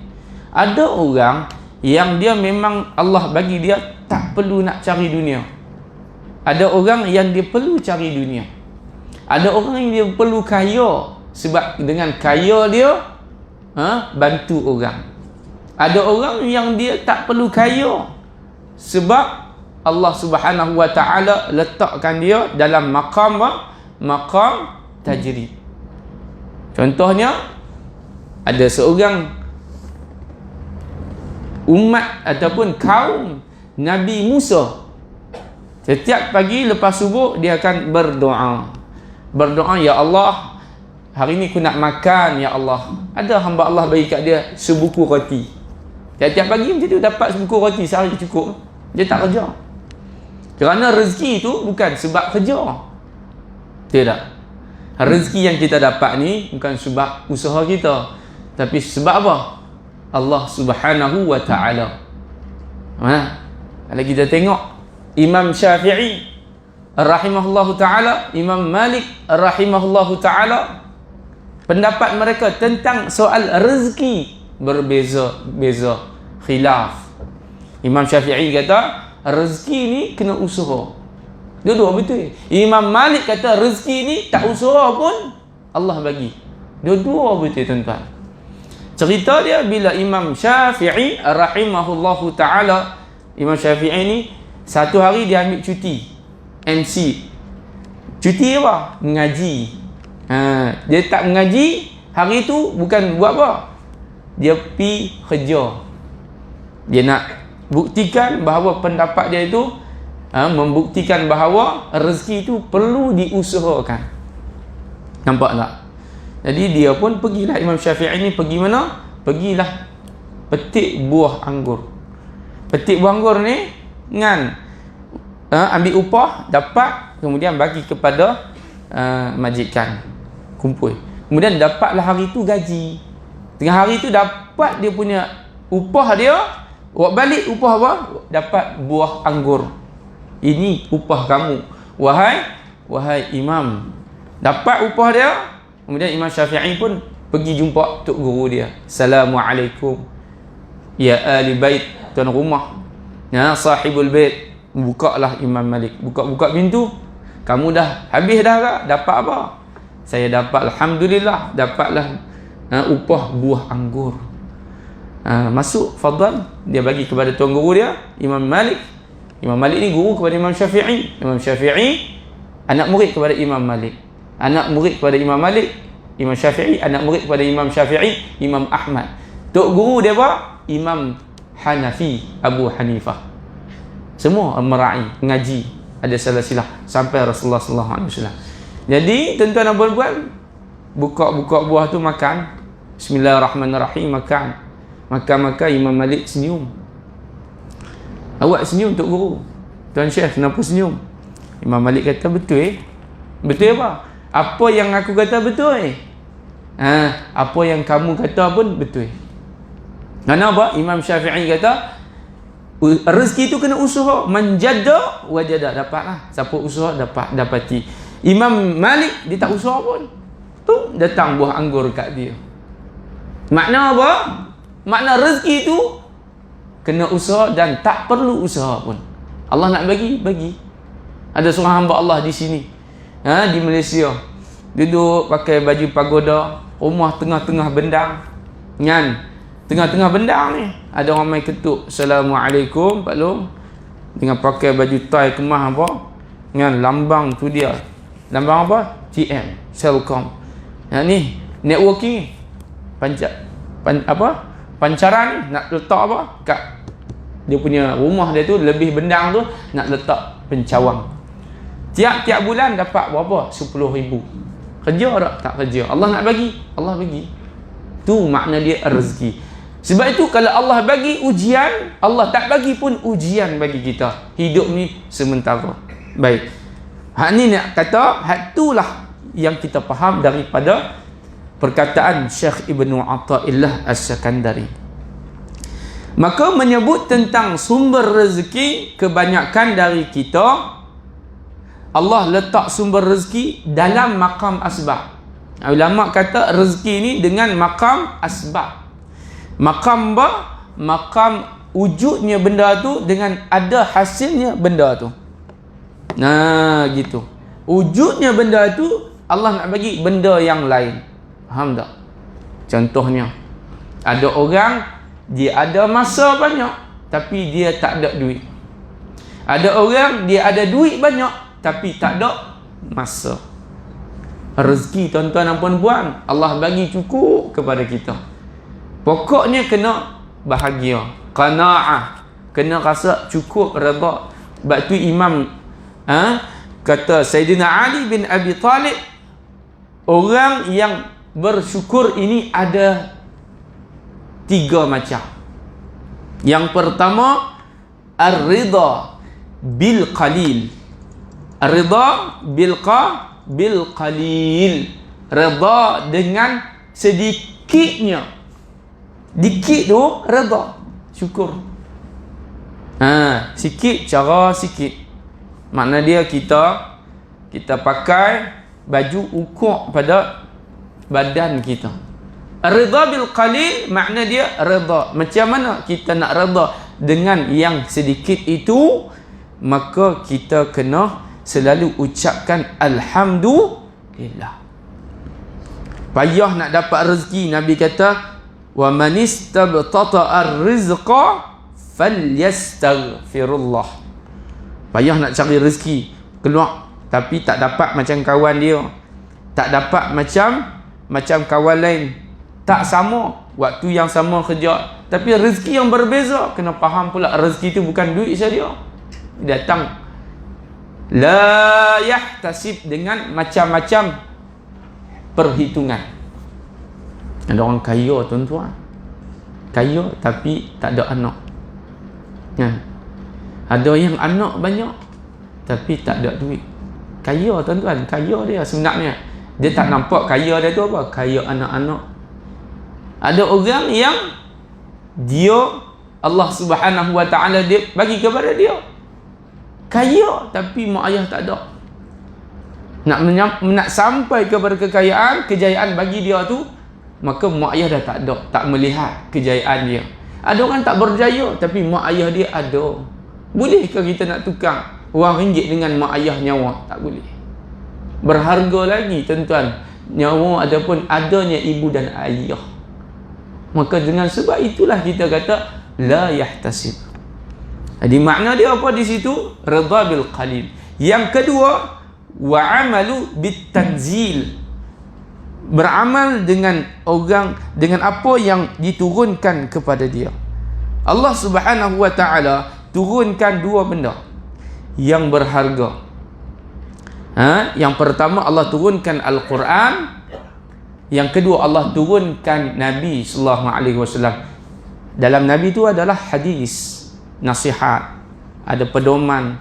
A: Ada orang yang dia memang Allah bagi dia tak perlu nak cari dunia. Ada orang yang dia perlu cari dunia. Ada orang yang dia perlu kaya, sebab dengan kaya dia bantu orang. Ada orang yang dia tak perlu kaya, sebab Allah Subhanahu wa taala letakkan dia dalam maqam tajrid. Contohnya, ada seorang umat ataupun kaum Nabi Musa. Setiap pagi lepas subuh dia akan berdoa. Ya Allah, hari ni aku nak makan, ya Allah. Ada hamba Allah bagi kat dia sebuku roti. Setiap pagi macam tu dapat sebuku roti, sehari cukup. Dia tak kerja. Kerana rezeki tu bukan sebab kerja. Tidak. Rezeki yang kita dapat ni bukan sebab usaha kita, tapi sebab apa? Allah Subhanahu wa taala. Kalau kita tengok Imam Syafi'i rahimahullahu taala, Imam Malik rahimahullahu taala, pendapat mereka tentang soal rezeki berbeza-beza, khilaf. Imam Syafi'i kata rezeki ni kena usaha. Dua-dua betul. Imam Malik kata rezeki ni tak usaha pun Allah bagi. Dua-dua betul tuan-tuan. Cerita dia bila Imam Syafi'i rahimahullahu taala, Imam Syafi'i ni satu hari dia ambil cuti, MC. Cuti apa? Mengaji. Dia tak mengaji, hari tu bukan buat apa? Dia pergi kerja. Dia nak buktikan bahawa pendapat dia itu membuktikan bahawa rezeki itu perlu diusahakan. Nampak tak? Jadi dia pun pergilah, Imam Syafi'i ni pergi mana? Pergilah petik buah anggur. Petik buah anggur ni dengan ambil upah, dapat, kemudian bagi kepada majikan, kumpul. Kemudian dapatlah hari tu gaji. Tengah hari tu dapat dia punya upah dia, buat balik upah apa? Dapat buah anggur. Ini upah kamu, wahai imam. Dapat upah dia. Kemudian Imam Syafi'i pun pergi jumpa tok guru dia. Assalamualaikum ya ahli bait, tuan rumah, ya sahibul bait. Bukalah Imam Malik, buka pintu. Kamu dah habis dah tak? Dapat apa? Saya dapat, alhamdulillah, dapatlah upah buah anggur. Masuk fadal, dia bagi kepada tuan guru dia, Imam Malik. Imam Malik ni guru kepada Imam Syafi'i. Imam Syafi'i anak murid kepada Imam Malik. Anak murid kepada Imam Malik, Imam Syafi'i anak murid kepada Imam Syafi'i, Imam Ahmad. Tok guru dia apa? Imam Hanafi, Abu Hanifah. Semua meraih, mengaji, ada silsilah sampai Rasulullah sallallahu alaihi wasallam. Jadi tuan-tuan dan puan-puan, buka buah tu makan. Bismillahirrahmanirrahim, makan. Makan Imam Malik senyum. Awak senyum tok guru. Tuan Syekh kenapa senyum? Imam Malik kata betul Betul apa? Apa yang aku kata betul apa yang kamu kata pun betul. Kenapa? Imam Syafi'i kata rezeki itu kena usaha. Manjada wajada, dapatlah. Siapa usaha dapati. Imam Malik dia tak usaha pun, tu datang buah anggur kat dia. Makna apa? Makna rezeki itu kena usaha dan tak perlu usaha pun. Allah nak bagi. Ada seorang hamba Allah di sini, di Malaysia, duduk pakai baju pagoda, rumah tengah-tengah bendang. Tengah-tengah bendang ni ada orang main ketuk, Assalamualaikum Pak Long, dengan pakai baju tie kemah apa, lambang tu dia, lambang apa? TM, Celcom. Ni networking, pancaran nak letak apa kat dia punya rumah dia tu, lebih bendang tu nak letak pencawang. Tiap-tiap bulan dapat berapa? 10,000. Kerja tak kerja, Allah nak bagi, Allah bagi. Tu makna dia rezeki. Sebab itu kalau Allah bagi ujian, Allah tak bagi pun ujian bagi kita. Hidup ni sementara. Baik, hak ni nak kata, hak itulah yang kita faham daripada perkataan Syekh Ibnu Athaillah As-Sakandari. Maka menyebut tentang sumber rezeki, kebanyakan dari kita Allah letak sumber rezeki dalam maqam asbab. Ulama kata rezeki ni dengan maqam asbab. Maqam apa? Maqam wujudnya benda tu dengan ada hasilnya benda tu. Gitu. Wujudnya benda tu Allah nak bagi benda yang lain. Faham tak? Contohnya, ada orang dia ada masa banyak tapi dia tak ada duit. Ada orang dia ada duit banyak tapi tak ada masa. Rezeki tuan-tuan dan puan-puan, Allah bagi cukup kepada kita. Pokoknya kena bahagia, qanaah, kena rasa cukup, redha. Sebab tu Imam kata Sayyidina Ali bin Abi Talib, orang yang bersyukur ini ada 3 macam. Yang pertama, ar-ridha bil qalil. Ar-ridha bil qalil. Redha dengan sedikitnya. Dikit tu redha, syukur. Sikit, cara sikit. Makna dia kita pakai baju ukur pada badan kita. Ridha bil qalil makna dia redha. Macam mana kita nak redha dengan yang sedikit itu? Maka kita kena selalu ucapkan alhamdulillah. Payah nak dapat rezeki. Nabi kata, wa man istabtata ar-rizqa falyastaghfirullah. Payah nak cari rezeki, keluar tapi tak dapat macam kawan dia, tak dapat macam kawan lain, tak sama waktu yang sama kerja, tapi rezeki yang berbeza. Kena faham pula rezeki itu bukan duit saja, datang la yahtasib dengan macam-macam perhitungan. Ada orang kaya tuan-tuan, kaya tapi tak ada anak. Ada yang anak banyak tapi tak ada duit. Kaya tuan-tuan, kaya dia sebenarnya, dia tak nampak kaya dia tu apa? Kaya anak-anak. Ada orang yang dia Allah Subhanahu Wa Taala dia bagi kepada dia kaya tapi mak ayah tak ada. Nak sampai kepada kekayaan, kejayaan bagi dia tu, maka mak ayah dah tak ada, tak melihat kejayaan dia. Ada orang tak berjaya tapi mak ayah dia ada. Bolehkah kita nak tukar wang ringgit dengan mak ayah nyawa? Tak boleh. Berharga lagi tuan-tuan nyawa ataupun adanya ibu dan ayah. Maka dengan sebab itulah kita kata la yahtasib. Jadi makna dia apa di situ? Ridha bil qalil. Yang kedua, wa amalu bit tanzil. Beramal dengan apa yang diturunkan kepada dia. Allah Subhanahu wa taala turunkan dua benda yang berharga. Yang pertama Allah turunkan Al-Quran. Yang kedua Allah turunkan Nabi sallallahu alaihi wasallam. Dalam Nabi itu adalah hadis, nasihat, ada pedoman,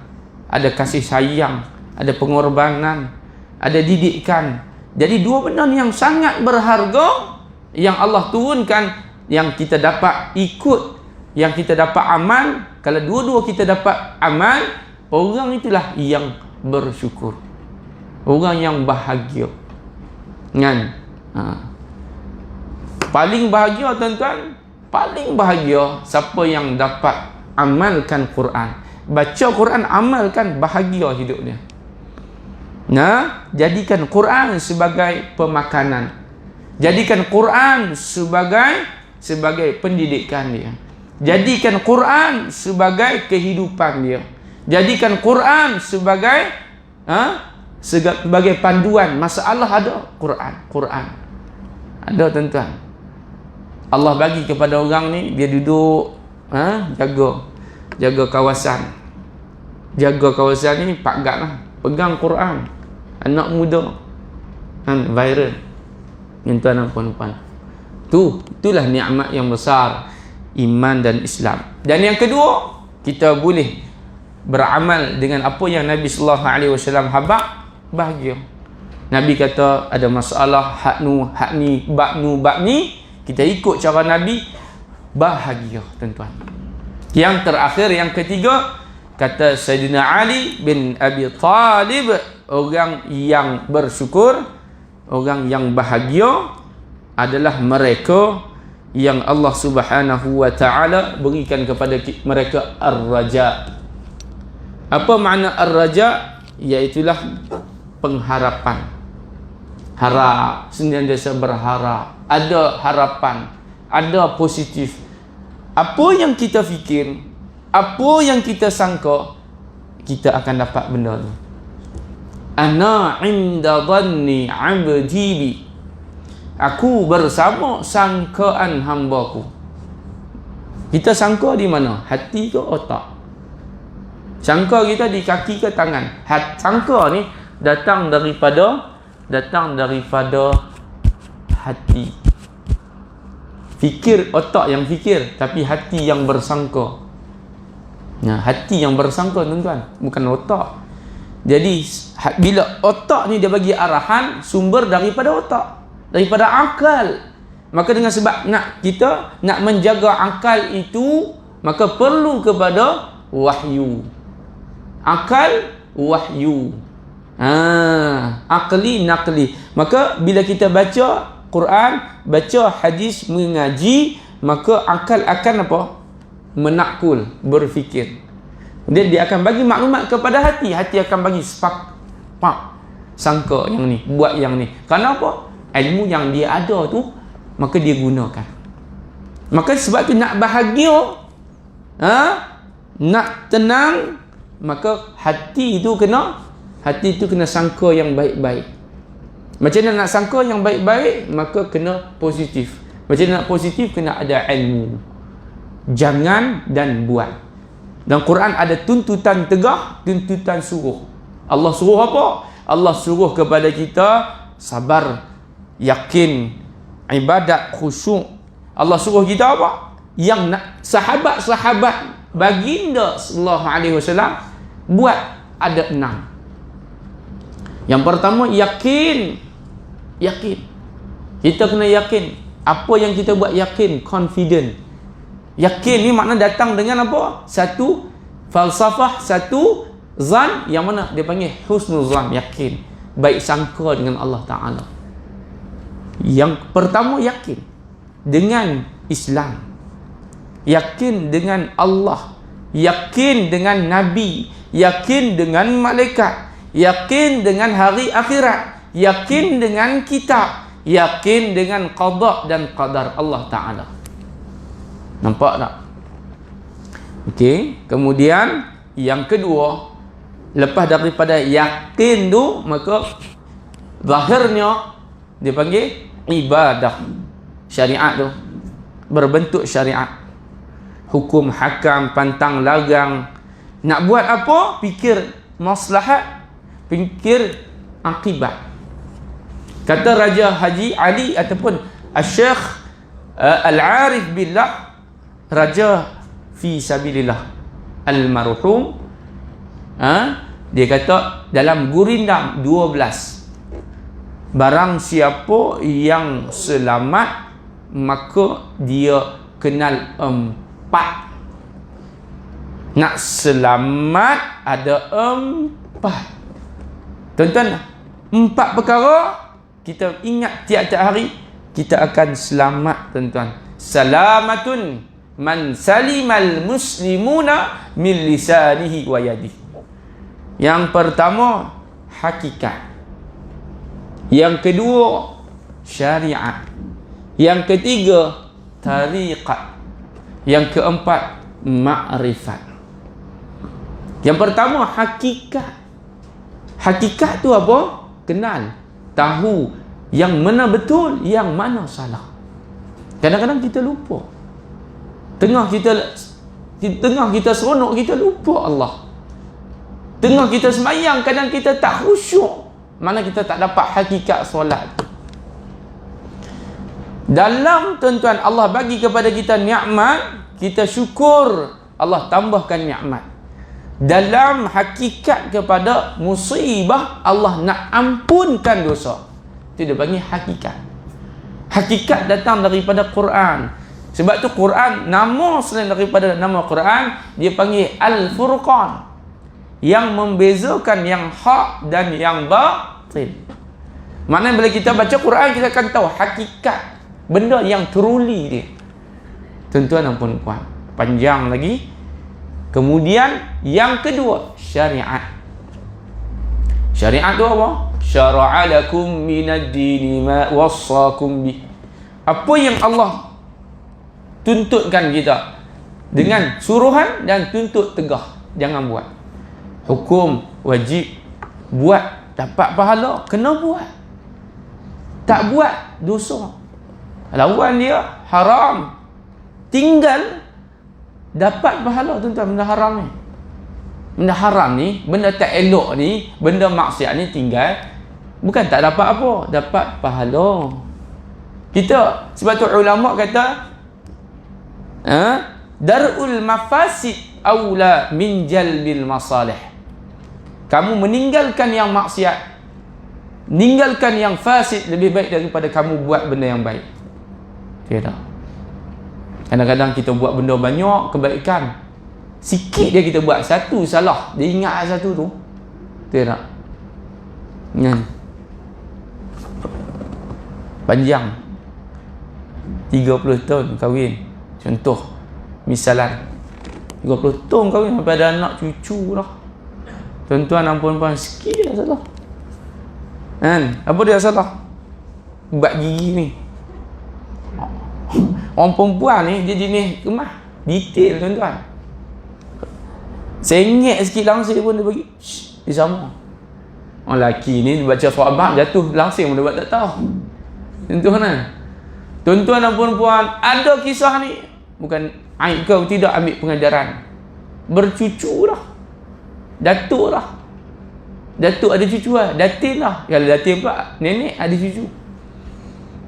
A: ada kasih sayang, ada pengorbanan, ada didikan. Jadi dua benda yang sangat berharga yang Allah turunkan, yang kita dapat ikut, yang kita dapat amal. Kalau dua-dua kita dapat amal, orang itulah yang bersyukur, orang yang bahagia. Kan? Paling bahagia tuan-tuan, paling bahagia siapa yang dapat amalkan Quran. Baca Quran, amalkan, bahagia hidup dia. Jadikan Quran sebagai pemakanan. Jadikan Quran sebagai pendidikan dia. Jadikan Quran sebagai kehidupan dia. Jadikan Quran sebagai panduan. Masalah ada Quran. Ada tuan-tuan. Allah bagi kepada orang ni, dia duduk jaga kawasan. Jaga kawasan ni pagat lah. Pegang Quran. Anak muda viral. Tuan dan puan-puan, itulah nikmat yang besar iman dan Islam. Dan yang kedua, kita boleh beramal dengan apa yang Nabi sallallahu alaihi wasallam habaq, bahagia. Nabi kata ada masalah, hak ni, bak ni, kita ikut cara Nabi, bahagia tuan-tuan. Yang terakhir, yang ketiga, kata Sayyidina Ali bin Abi Talib, orang yang bersyukur, orang yang bahagia adalah mereka yang Allah Subhanahu wa taala berikan kepada mereka ar-raja. Apa makna ar-raja? Iaitulah pengharapan. Harap, senantiasa berharap, ada harapan, ada positif. Apa yang kita fikir, apa yang kita sangka, kita akan dapat benda tu. Ana inda dhanni 'abdi bi. Aku bersama sangkaan hamba-Ku. Kita sangka di mana? Hati ke otak? Sangka kita di kaki ke tangan? Sangka ni datang daripada hati. Fikir, otak yang fikir, tapi hati yang bersangka. Hati yang bersangka tuan-tuan, bukan otak. Jadi bila otak ni dia bagi arahan, sumber daripada otak, daripada akal. Maka dengan sebab kita nak menjaga akal itu, maka perlu kepada wahyu. Akal, wahyu. Akli, nakli. Maka bila kita baca Quran, baca hadis, mengaji, maka akal akan apa? Menakul, berfikir. Dia akan bagi maklumat kepada hati. Hati akan bagi sangka yang ni, buat yang ni. Kenapa? Ilmu yang dia ada tu, maka dia gunakan. Maka sebab tu nak bahagia, nak tenang, maka hati itu kena sangka yang baik-baik. Macam mana nak sangka yang baik-baik? Maka kena positif. Macam mana nak positif? Kena ada ilmu. Jangan dan buat. Dan Quran ada tuntutan tegah, tuntutan suruh. Allah suruh apa? Allah suruh kepada kita sabar, yakin, ibadat, khusyuk. Allah suruh kita apa? Yang sahabat-sahabat baginda sallallahu alaihi wasallam buat ada 6. Yang pertama, yakin. Kita kena yakin. Apa yang kita buat yakin, confident. Yakin ni makna datang dengan apa? Satu falsafah, satu zan, yang mana dia panggil husnul zan, yakin, baik sangka dengan Allah Ta'ala. Yang pertama, yakin dengan Islam, yakin dengan Allah, yakin dengan Nabi, yakin dengan malaikat, yakin dengan hari akhirat, yakin dengan kitab, yakin dengan qada dan qadar Allah Ta'ala. Nampak tak? Okey, kemudian yang kedua, lepas daripada yakin tu, maka zahirnya dia panggil ibadah. Syariat tu berbentuk syariat, hukum, hakam, pantang, larang. Nak buat apa? Fikir maslahat, fikir akibat. Kata Raja Haji Ali ataupun Syekh Al-Arif Billah, Raja fi Sabilillah Al-Marhum, dia kata dalam Gurindam 12, barang siapa yang selamat maka dia kenal 4. Nak selamat ada 4. Tuan-tuan, 4 perkara kita ingat tiap-tiap hari, kita akan selamat, tuan-tuan. Salamatun man salimal muslimuna min lisanihi wa yadihi. Yang pertama, hakikat. Yang kedua, syariat. Yang ketiga, tariqat. Yang keempat, ma'rifat. Yang pertama, hakikat. Hakikat tu apa? Kenal, tahu yang mana betul, yang mana salah. Kadang-kadang kita lupa. Tengah kita seronok, kita lupa Allah. Tengah kita semayang, kadang kita tak khusyuk. Mana kita tak dapat hakikat solat. Dalam, tuan-tuan, Allah bagi kepada kita nikmat, kita syukur, Allah tambahkan nikmat. Dalam hakikat kepada musibah, Allah nak ampunkan dosa. Itu dia panggil hakikat. Hakikat datang daripada Quran. Sebab tu Quran, nama selain daripada nama Quran, dia panggil Al-Furqan, yang membezakan yang hak dan yang batil. Maknanya bila kita baca Quran, kita akan tahu hakikat benda yang truly dia. Tuan-tuan dan puan-puan, panjang lagi. Kemudian yang kedua, syariat. Syariat tu apa? Syara'a lakum minad dini ma wassakum bi. Apa yang Allah tuntutkan kita dengan suruhan dan tuntut tegah, jangan buat. Hukum wajib, buat dapat pahala, kena buat. Tak buat, dosa. Lawan dia haram, tinggal dapat pahala, tuan-tuan. Benda haram ni, benda haram ni, benda tak elok ni, benda maksiat ni, tinggal bukan tak dapat apa, dapat pahala. Kita, sebab tu ulama kata dar'ul mafasid aula min jalbil masalih. Kamu meninggalkan yang maksiat, meninggalkan yang fasid, lebih baik daripada kamu buat benda yang baik. Tidak. Kadang-kadang kita buat benda banyak kebaikan, sikit dia kita buat satu salah, dia ingat satu tu. Tidak. Kan? Panjang 30 tahun kahwin, contoh misalan 30 tahun kahwin sampai ada anak cucu lah. Tuan-tuan dan puan-puan, sikit dia salah. Kan? Apa dia salah? Ubat gigi ni. Orang perempuan ni dia jenis kemah, detail, tuan-tuan. Sengit sikit langsir pun dia bagi. Dia sama. Orang lelaki ni dia baca surat jatuh langsir pun dia buat tak tahu. Tuan-tuan kan? Tuan-tuan dan puan-puan, ada kisah ni, bukan aib kau tidak ambil pengajaran. Bercucu lah, datuk lah. Datuk ada cucu lah, datin lah. Kalau datin pula, nenek ada cucu.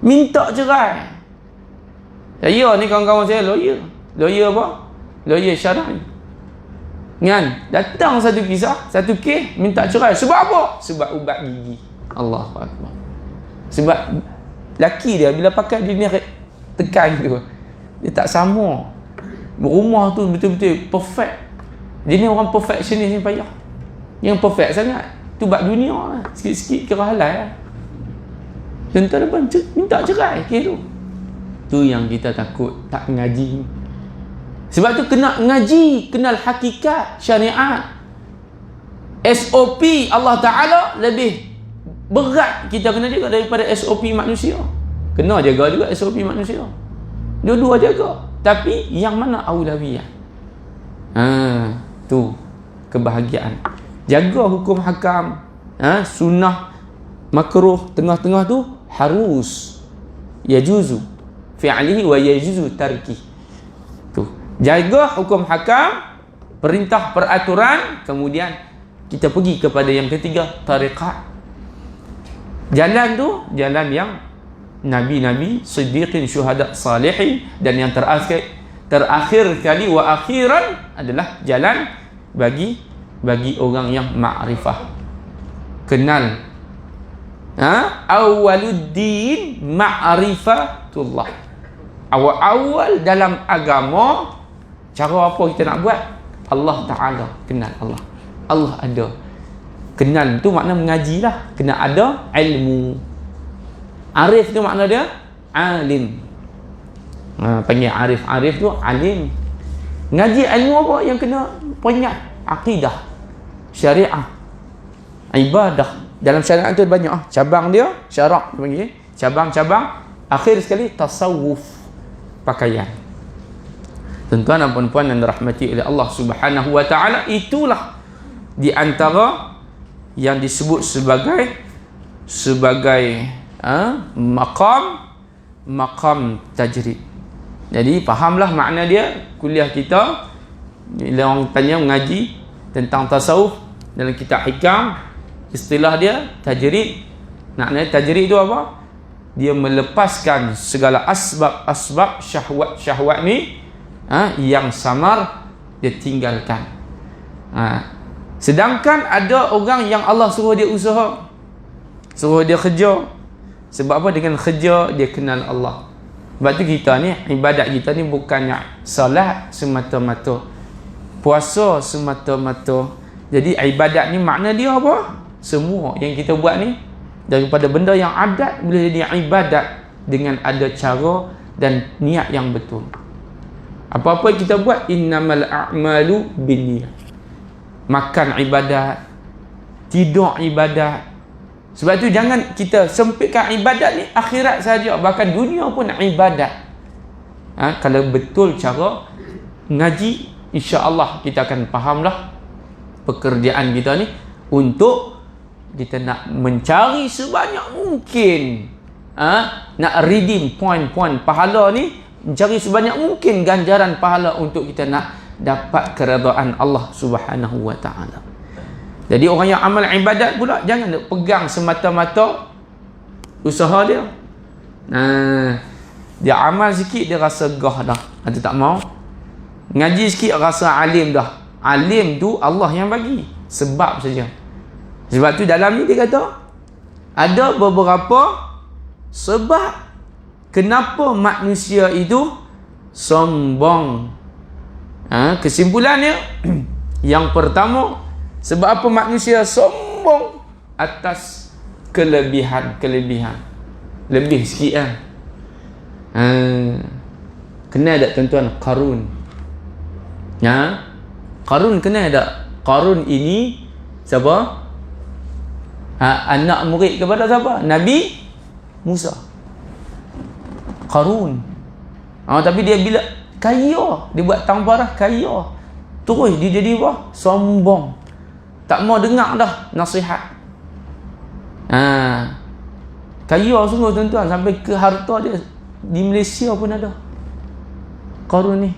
A: Minta cerai. Saya ni kawan-kawan saya lawyer. Lawyer apa? Lawyer syar'i. Kan? Datang satu kisah, satu kes, minta cerai. Sebab apa? Sebab ubat gigi. Allahu Akbar. Sebab laki dia bila pakai dia ni tekan tu, dia tak sama. Rumah tu betul-betul perfect. Dia ni orang perfectionist ni payah. Yang perfect sangat tu bab dunia lah. Sikit-sikit kira halal lah. Contoh depan minta cerai kes tu. Tu yang kita takut tak ngaji. Sebab tu kena ngaji, kenal hakikat syariat. SOP Allah Ta'ala lebih Berat kita kena jaga daripada SOP manusia. Kena jaga juga SOP manusia. Dua-dua jaga. Tapi yang mana aulawiyah? Tu kebahagiaan. Jaga hukum hakam, sunnah, makruh, tengah-tengah tu harus yajuzu fi'alihi wa yajuzu tarki. Tu. Jaga hukum hakam, perintah peraturan, kemudian kita pergi kepada yang ketiga, tariqah. Jalan tu jalan yang nabi-nabi, siddiqin, syuhada, salihin, dan yang terakhir kali wa akhiran adalah jalan bagi orang yang ma'rifah. Kenal. Awaluddin ma'rifatullah. Awal dalam agama, cara apa kita nak buat? Allah Ta'ala, kenal Allah. Allah ada. Kenal tu makna mengaji lah. Kena ada ilmu. Arif tu makna dia alim. Panggil arif. Arif tu alim. Ngaji ilmu apa yang kena penyat? Akidah, syariah, ibadah. Dalam syariat tu banyak cabang dia, syarak panggil. Cabang-cabang. Akhir sekali tasawuf, pakaian. Tuan-tuan dan puan-puan yang dirahmati oleh Allah Subhanahu wa taala, itulah di antara yang disebut sebagai maqam tajrid. Jadi fahamlah makna dia. Kuliah kita bila orang tanya mengaji tentang tasawuf dalam kitab hikam, istilah dia tajrid. Maknanya tajrid itu apa? Dia melepaskan segala asbab syahwat ni yang samar, dia tinggalkan. Sedangkan ada orang yang Allah suruh dia usaha, suruh dia kerja. Sebab apa? Dengan kerja dia kenal Allah. Sebab tu kita ni, ibadat kita ni bukannya salat semata-mata, puasa semata-mata. Jadi ibadat ni makna dia apa? Semua yang kita buat ni, daripada benda yang adat boleh jadi ibadat dengan ada cara dan niat yang betul. Apa-apa kita buat, innamal a'malu binniyat. Makan ibadat, tidur ibadat. Sebab tu jangan kita sempitkan ibadat ni akhirat saja, bahkan dunia pun ibadat. Kalau betul cara ngaji, insya-Allah kita akan fahamlah pekerjaan kita ni untuk kita nak mencari sebanyak mungkin, nak redeem point-point pahala ni, mencari sebanyak mungkin ganjaran pahala untuk kita nak dapat keredaan Allah Subhanahu wa taala. Jadi orang yang amal ibadat pula jangan nak pegang semata-mata usaha dia. Dia amal sikit dia rasa gah dah, ada tak mau. Ngaji sikit rasa alim dah. Alim tu Allah yang bagi, sebab saja. Sebab tu dalam ni dia kata ada beberapa sebab kenapa manusia itu sombong. Kesimpulannya yang pertama, sebab apa manusia sombong? Atas kelebihan. Lebih sikit lah. Kenal tak tuan-tuan Qarun? Qarun kenal tak? Qarun ini siapa? Anak murid kepada siapa? Nabi Musa. Qarun. Tapi dia bila kaya, dia buat tambarah kaya, terus dia jadi apa? Sombong. Tak mau dengar dah nasihat. Kaya sungguh tuan-tuan, sampai ke harta dia di Malaysia pun ada. Qarun ni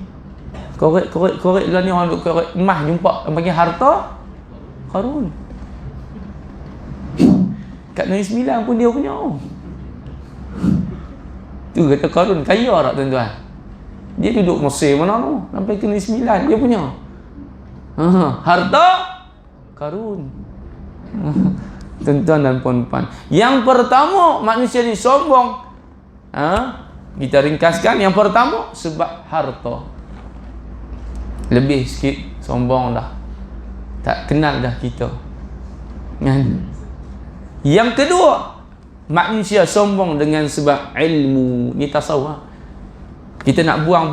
A: korek lah ni, orang duk korek emas jumpa bagi harta Qarun. Kat Negeri Sembilan pun dia punya. Tu kata Qarun kaya tak tuan-tuan? Dia duduk Mesir mana tu, sampai ke Negeri Sembilan dia punya. Harta Qarun. Tuan-tuan dan puan-puan, yang pertama manusia ni sombong. Kita ringkaskan, yang pertama sebab harta. Lebih sikit sombong dah, tak kenal dah kita. Yang kedua, manusia sombong dengan sebab ilmu. Ni tasawuf. Kita nak buang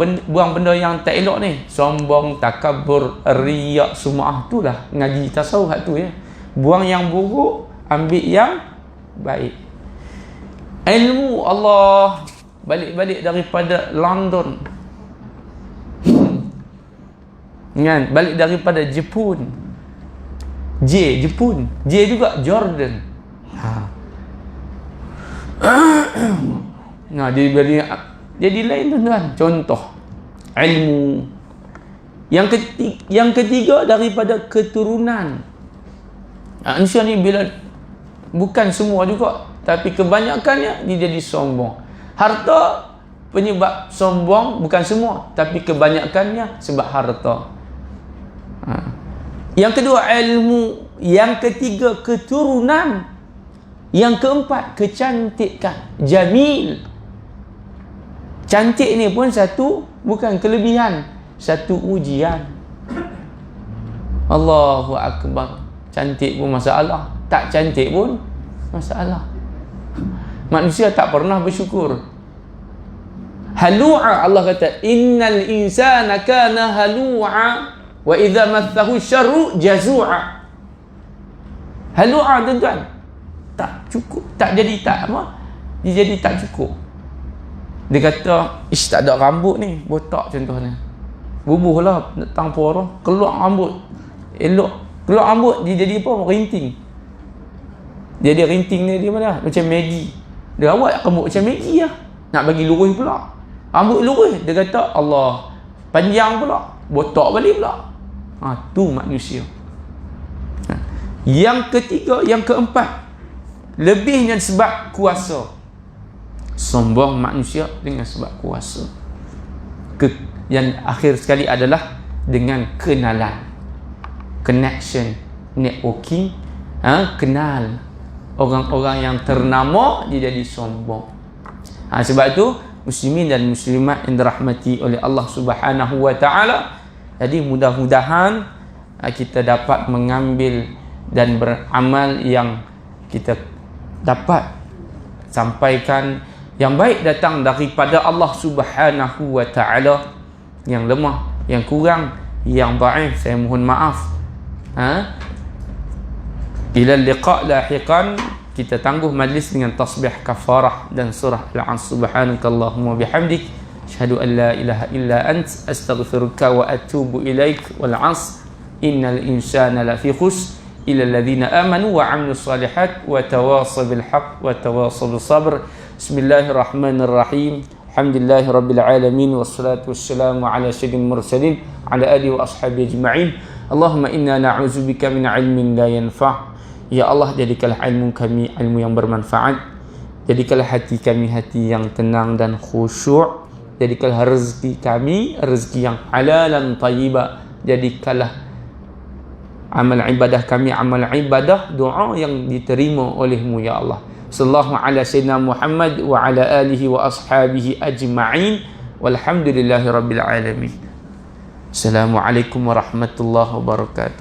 A: benda yang tak elok ni, sombong, takabur, riak, semua itulah ngaji tasawuf tu ya. Buang yang buruk, ambil yang baik. Ilmu Allah balik-balik daripada London, kan? Balik daripada Jepun, Jepun, juga Jordan. Nah, jadi lain tuan-tuan. Contoh ilmu. Yang ketiga daripada keturunan. Manusia ni bila, bukan semua juga, tapi kebanyakannya dia jadi sombong. Harta penyebab sombong, bukan semua, tapi kebanyakannya sebab harta. Yang kedua ilmu, yang ketiga keturunan, yang keempat kecantikan, jamil. Cantik ni pun satu, bukan kelebihan, satu ujian. Allahu Akbar. Cantik pun masalah, tak cantik pun masalah. Manusia tak pernah bersyukur. Halu'a, Allah kata innal insana kana halu'a wa idza massahu syarru jazu'a. Halu'a tuan-tuan, tak cukup, tak jadi tak apa, dia jadi tak cukup. Dia kata tak ada rambut ni, botak contohnya, bubuhlah tanpa orang, keluar rambut elok, keluar rambut dia jadi apa, rinting. Jadi rinting ni dia mana macam Maggi, dia awak rambut macam Maggi lah, nak bagi lurus pula, rambut lurus, dia kata Allah panjang pula, botak balik pula. Tu manusia. Yang ketiga, yang keempat, lebihnya sebab kuasa. Sombong manusia dengan sebab kuasa. Yang akhir sekali adalah dengan kenalan, connection, networking. Kenal orang-orang yang ternama, dia jadi sombong. Sebab tu muslimin dan muslimat yang dirahmati oleh Allah Subhanahu wa taala, jadi mudah-mudahan kita dapat mengambil dan beramal yang kita dapat sampaikan yang baik datang daripada Allah Subhanahu wa taala. Yang lemah, yang kurang, yang dhaif, saya mohon maaf. Ila liqa lahiqan, kita tangguh majlis dengan tasbih kafarah dan surah Al-Asr. Subhanakallahumma bihamdik, asyhadu an la ilaha illa ant, astaghfiruka wa atubu ilaik. Wal 'asr innal insana lafi khusr illa alladhina amanu wa 'amilus salihat wa tawasaw bil haqq wa tawasaw bis sabr. Bismillahirrahmanirrahim. Alhamdulillahi rabbil alamin, wassalatu wassalamu ala sayyidil mursalin ala alihi wa ashabihi ajma'in. Allahumma inna na'udzubika min 'ilmin la yanfa'. Ya Allah, jadikanlah ilmu kami ilmu yang bermanfaat. Jadikanlah hati kami hati yang tenang dan khusyuk. Jadikanlah rezeki kami rezeki yang halal dan tayyibah. Jadikanlah amal ibadah kami amal ibadah doa yang diterima oleh-Mu ya Allah. Sallallahu ala sayyidina Muhammad wa ala alihi wa ashabihi ajma'in. Walhamdulillahi rabbil alamin. Assalamualaikum warahmatullahi wabarakatuh.